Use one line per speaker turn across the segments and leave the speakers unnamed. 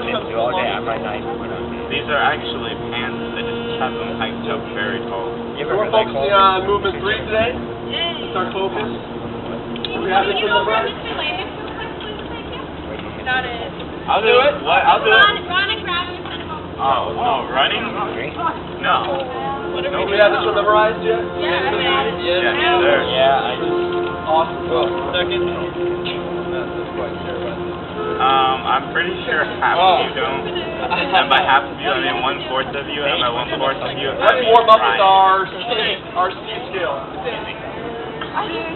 into all day. I might not even put on.
These are actually pants. They just have them hiked up very tall.
We're focusing on movement 3 today. That's our focus. We have this in the front.
Got it.
I'll do it. What? I'll do it.
Run and grab him and send him home.
Oh, no. Running? No.
Do we have this one memorized yet?
Yeah,
Yeah, sir.
Yeah, I just.
Awesome.
Second.
I'm pretty sure half of you don't. And by half of you, I mean 1/4 of you, and by 1/4 of you, I
Let's
mean
warm up with
Ryan.
our speed scale.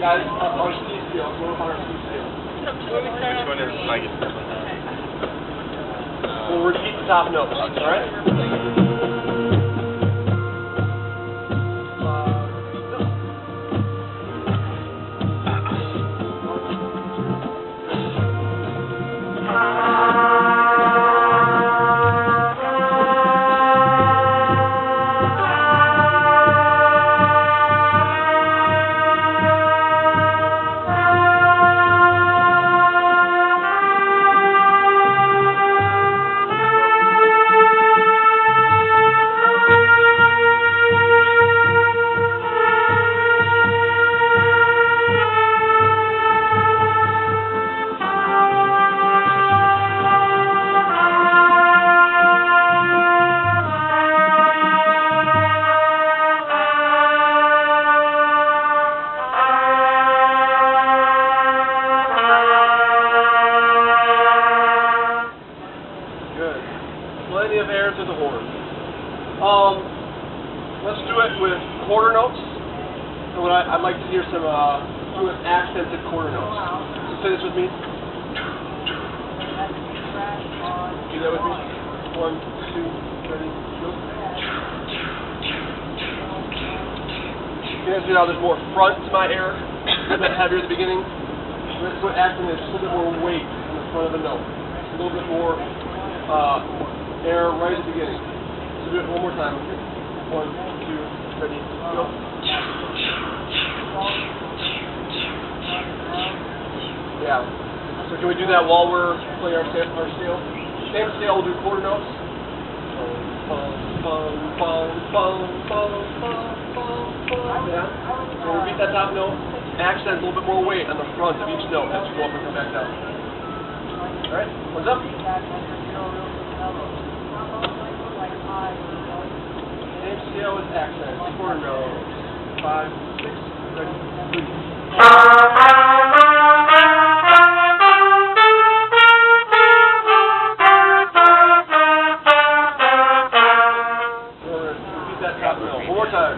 Guys, our speed scale. We'll on our speed scale.
Which one is like?
We'll repeat the top notes. All right? Plenty of air to the horn. Let's do it with quarter notes. And what I'd like to hear some fluent accented quarter notes. So say this with me. Do that with me. 1, 2, ready, go. You guys see how there's more front to my air, a bit heavier at the beginning. Let's put accent is a little bit more weight in the front of the note. A little bit more air right at the beginning. So do it one more time. 1, 2, ready, go. Yeah. So can we do that while we're playing our scale? Same scale, we'll do quarter notes. Yeah. So we'll repeat that top note. Accent a little bit more weight on the front of each note as you go up and come back down. Alright, what's up? Same scale with accent. Quarter notes. 5, 6, ready, 3. Repeat that top note. One more time.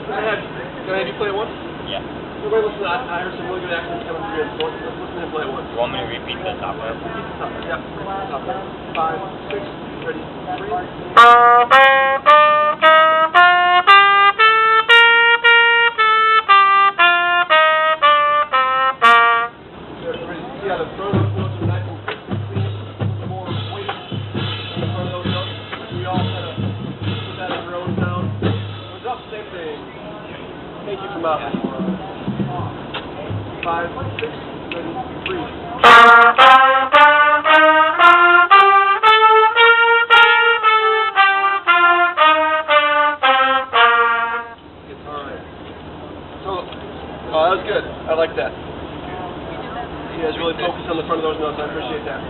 Can I have you play it once?
Yeah.
Everybody listen, I heard some really good accents coming through. Let's listen and play it once.
You want me to repeat the top note?
Yeah. Top note. 5, 6, ready, 3. See how the front of those notes are nice and clean, a little bit more weight in the front of those notes. We all kind of put that in your own sound. What's up? Same thing. Thank you from out. 5, 6, ready, 3. That was good. I like that. You guys really focus on the front of those notes. I appreciate that.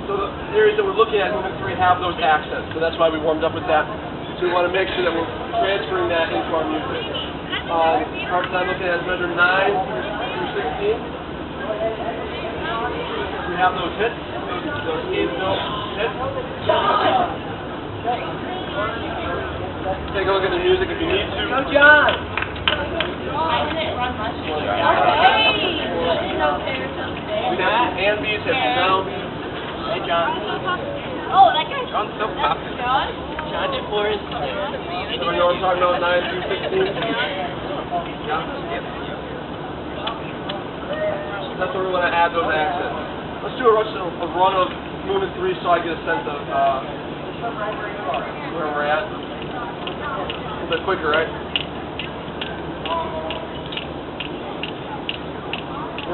So the areas that we're looking at movement 3 have those accents. So that's why we warmed up with that. So we want to make sure that we're transferring that into our music. Part time looking at measure 9 through 16. We have those hits. Those 8 note hits. Take a look at the music if you need to. Go, John! Hand beats, hit down.
Hey, John.
Oh, that guy's
John's so popular.
John?
John did for his.
Everyone know what I'm talking about? 9 through 16. That's where we want to add those accents. Let's do a run of movement 3 so I get a sense of where we're at. A little bit quicker, right?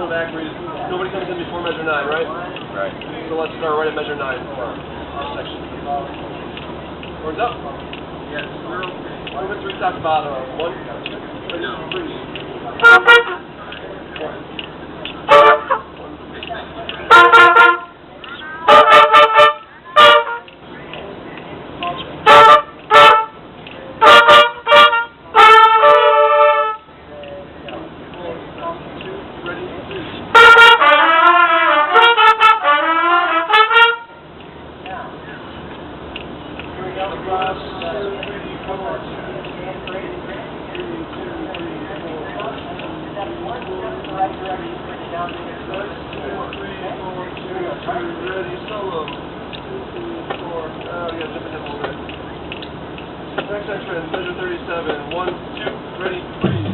little accurate. Nobody comes in before measure 9, right?
Right.
So let's start right at measure 9 for our section. Horns up. Yes. Moving through top to bottom. 1, 2, 3. Next entrance, measure 37. 1, 2, ready, freeze.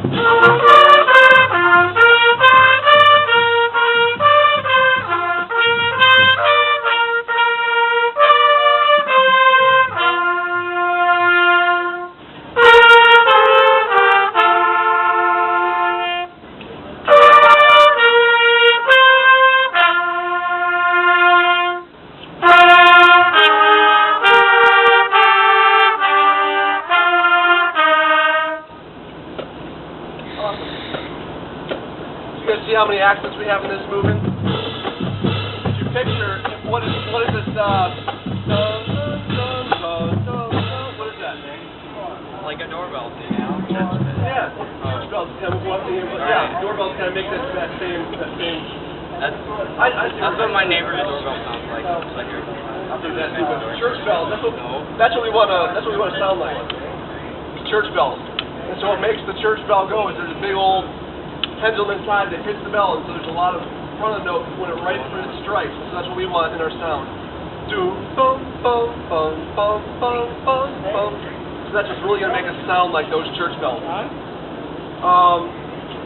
You guys see how many accents we have in this movement? If you picture, what is this, dun, dun, dun, dun, dun, dun, what is that?
Like a doorbell thing, you know?
Yeah, church bells kind of go up here, but yeah, doorbells kind of make that same.
That's what my neighbor's doorbell sounds like. It's like
That too, but church bells, that's what we want to sound like. Church bells. And so what makes the church bell go is there's a big old pendulum inside that hits the bell, and so there's a lot of front of notes when it right when it strikes. So that's what we want in our sound. Do bum bum bum bum bum bum bum. So that's what's really gonna make us sound like those church bells.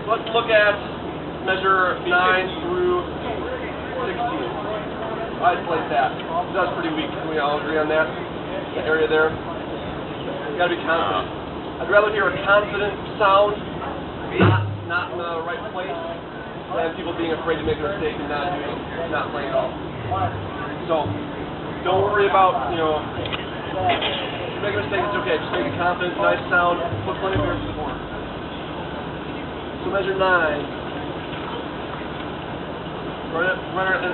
Let's look at measure 9 through 16. Isolate that. That's pretty weak. Can we all agree on that? The area there. You gotta be confident. I'd rather hear a confident sound, not in the right place, than people being afraid to make a mistake and not playing at all. So, don't worry about, if you make a mistake, it's okay. Just make it confident, nice sound, put plenty of air to the horn. So measure 9. Right at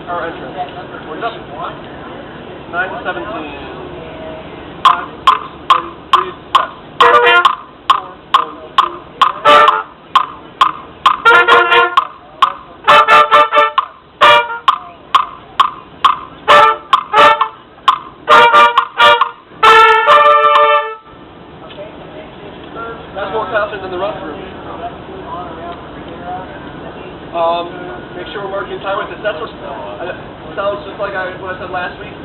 our entrance. Horns up. 9 to 17. 5, 6, 3, step. That's more confident than the run through. Make sure we're marking time with this. That's what sounds just like what I said last week,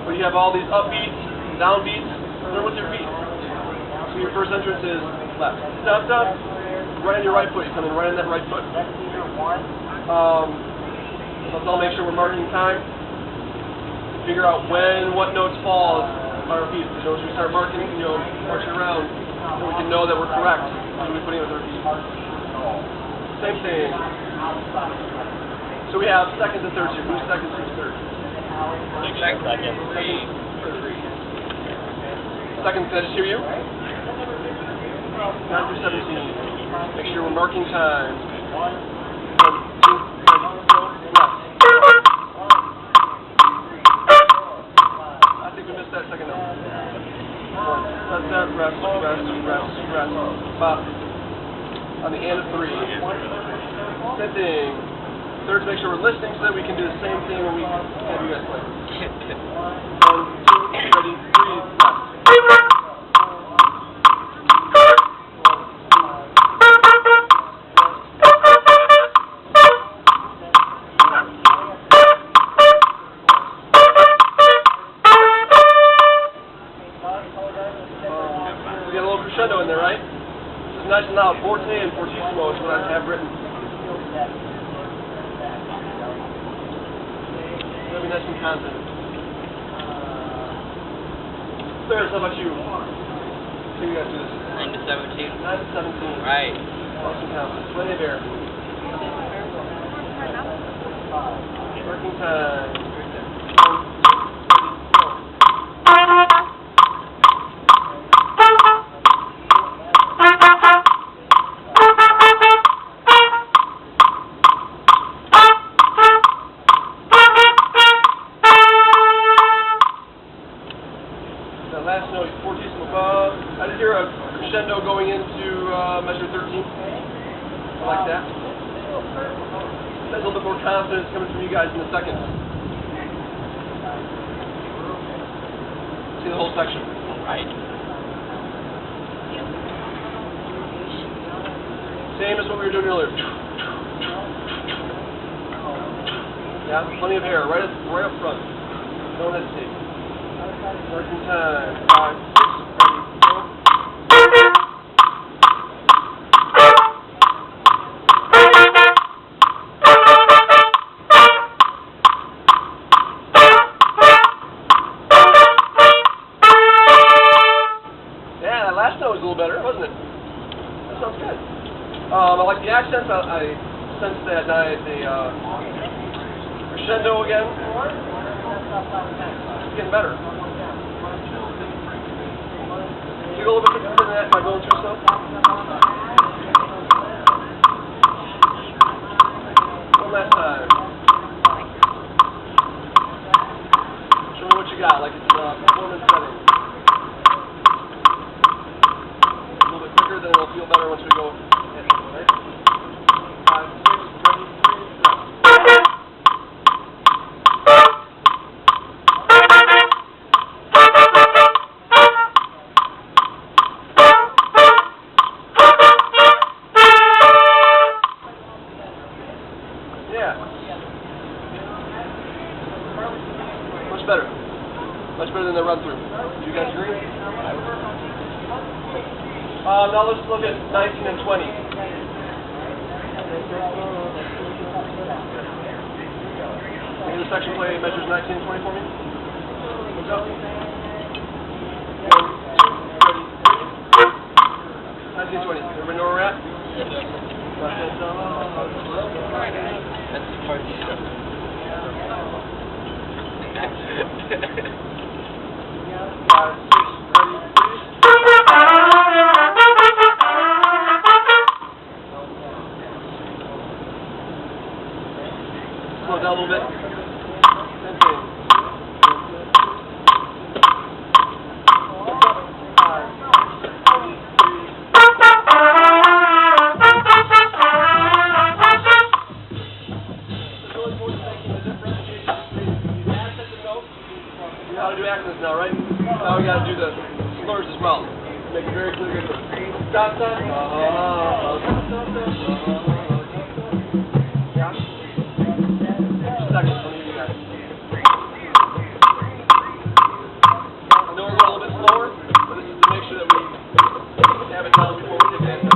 where you have all these upbeats, downbeats. Learn with your feet. So your first entrance is left. Stop, stop. Right on your right foot. You come in right on that right foot. Let's all make sure we're marking time. Figure out what notes fall on our feet. So as we start marching around, so we can know that we're correct. What are we putting with our feet? Same thing. So we have seconds and thirds here. Who's seconds, who's thirds?
Second.
Seconds, can I just hear you? 9 through 17. Make sure we're marking time. 1, 2, 3, go, left. I think we missed that second note. 1. Left, rest. Stop. On the end of 3. Same thing. Thirds, make sure we're listening so that we can do the same thing when we have you guys play. 1, 2, ready, 3, left. We got a little crescendo in there, right? This is nice and loud. Forte and fortissimo is what I have written. Be nice and confident. Bears, how about you? Can you guys do this?
9 to 17.
9 to 17.
Right.
Nice and confident. Plenty of air. Working time. That last note, fortissimo above. I did hear a crescendo going into measure 13. I like that. That's a little bit more confidence coming from you guys in the second. See the whole section.
Right.
Same as what we were doing earlier. Yeah, plenty of air, right up front. Don't hesitate. Working time. 5, 6, ready, go. Yeah, that last note was a little better, wasn't it? That sounds good. I like the accents. I sense that the crescendo again. It's getting better. You go a little bit further than that by going through stuff. One last time. Show me what you got, like it's performance setting. A little bit quicker, then it'll feel better once we go. Right? 5, 6, ready, 3, go. Yeah. Much better. Much better than the run through. Do you guys agree? Now let's look at 19 and 20. Can the section play measures 19 and 20 for me? What's up? 1, 2, ready, 3. 19 and 20. Everybody know where we're at?
That's the part you show.
Five, 6, ready, please. Slow down a little bit. Same thing. 5, 6, ready, 3. How to do accents now, right? Now we got to do the slurs as well. Make it very clear. Stop, stop. Yeah. Second, some of you guys. I know we're going a little bit slower, but this is to make sure that we have it down before we get to accent.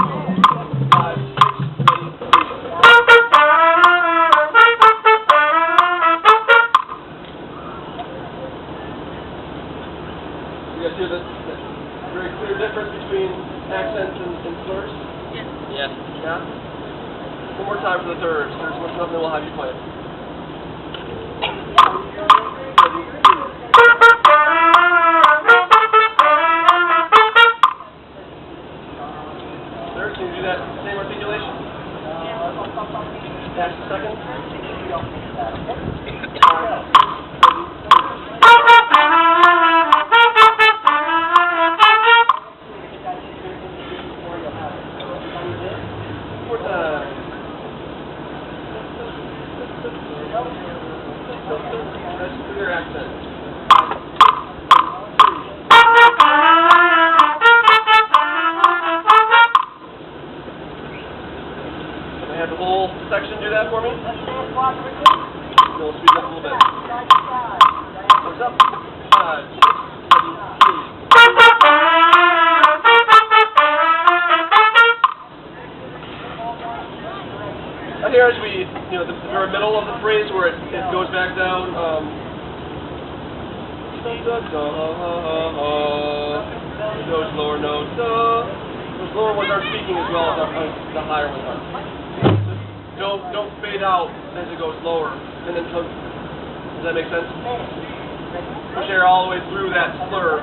5, 6, ready, 3. You guys hear the very clear difference between accents and slurs?
Yes.
Yes.
Yeah? One more time for the third. There's one something we'll have you play it. Third, can you do that same articulation? Dash the second. That's clear accent. Can I have the whole section do that for me? We'll speed up a little bit. What's up? 5, 6, 7, 3. Here, as we, the very middle of the phrase where it goes back down, those lower notes, those lower ones aren't speaking as well as the higher ones are. Don't fade out as it goes lower, and then come. Does that make sense? Push air all the way through that slur.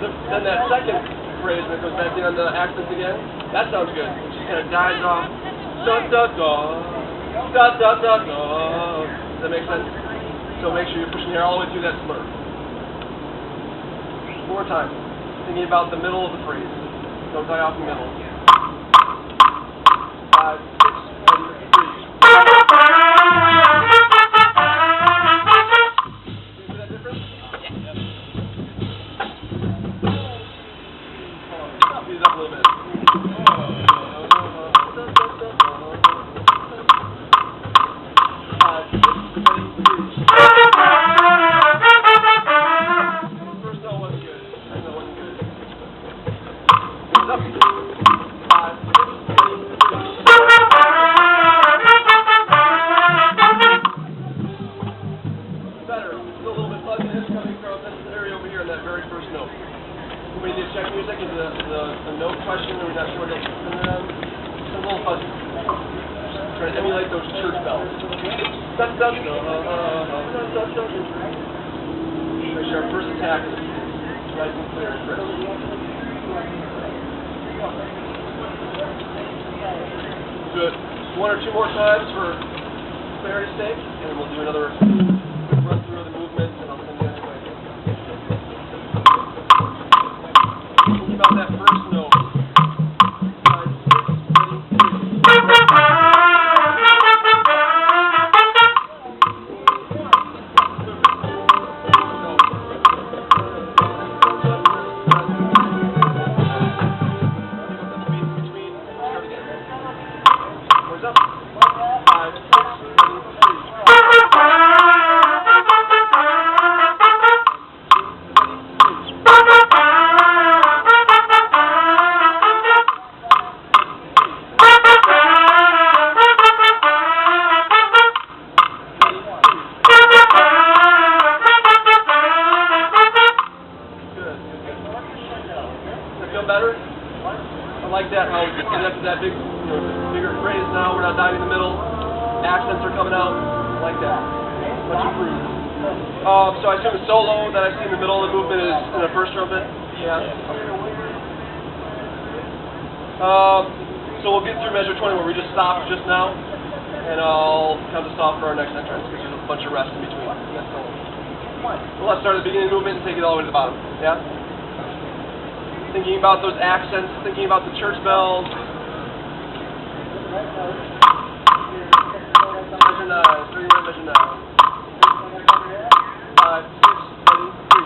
Then that second phrase that goes back in on the accents again, that sounds good. It just kind of dies off. Da da da, da da da da. Does that make sense? So make sure you're pushing air all the way through that slur. One more time. Thinking about the middle of the phrase. Don't die off the middle. 5, 6, 7, 3. Trying to emulate those church bells. Make sure our first attack is nice and clear and crisp. Do it 1 or 2 more times for clarity's sake, and then we'll do another quick run through of the movements, and I'll send you anyway. Thinking about that first note. 5, 6, 7, 3. Better? I like that, how we get up to that bigger phrase now, we're not dying in the middle, accents are coming out, I like that, much improved. So I assume the solo that I see in the middle of the movement is in the first trumpet? Yeah. So we'll get through measure 20 where we just stopped just now, and I'll count us off for our next entrance, because there's a bunch of rest in between. So let's start at the beginning of the movement and take it all the way to the bottom, yeah? Thinking about those accents, thinking about the church bells. Measure 9, 31, measure 9. 5, 6, 7, 3.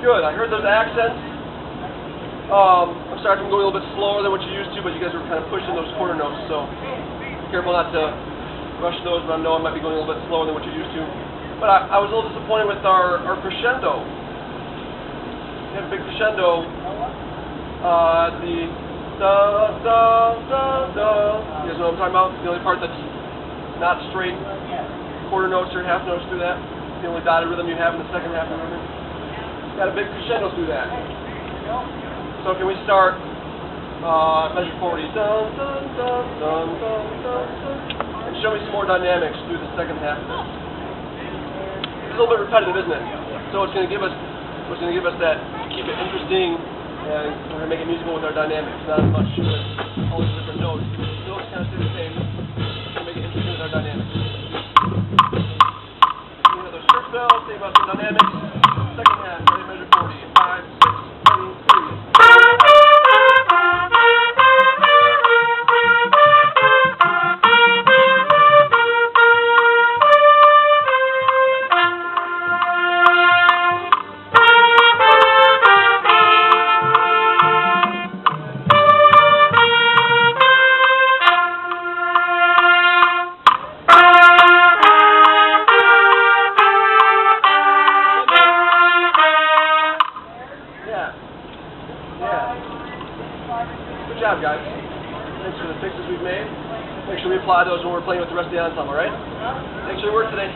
Good, I heard those accents. I'm sorry if I'm going a little bit slower than what you're used to, but you guys were kind of pushing those quarter notes, so be careful not to rush those, but I know I might be going a little bit slower than what you're used to. But I was a little disappointed with our crescendo. We have a big crescendo at the da da da da. You guys know what I'm talking about? The only part that's not straight quarter notes or half notes through that. It's the only dotted rhythm you have in the second half of the rhythm. Got a big crescendo through that. So can we start measure 40? Dun, dun, dun, dun, dun, dun, dun, and show me some more dynamics through the second half of this. It's a little bit repetitive, isn't it? So it's going to give us that, keep it interesting, and we're going to make it musical with our dynamics. Not as much all these different notes. The notes kind of stay the same. We're going to make it interesting with our dynamics. Make sure we apply those when we're playing with the rest of the ensemble, all right? Thanks for your work today.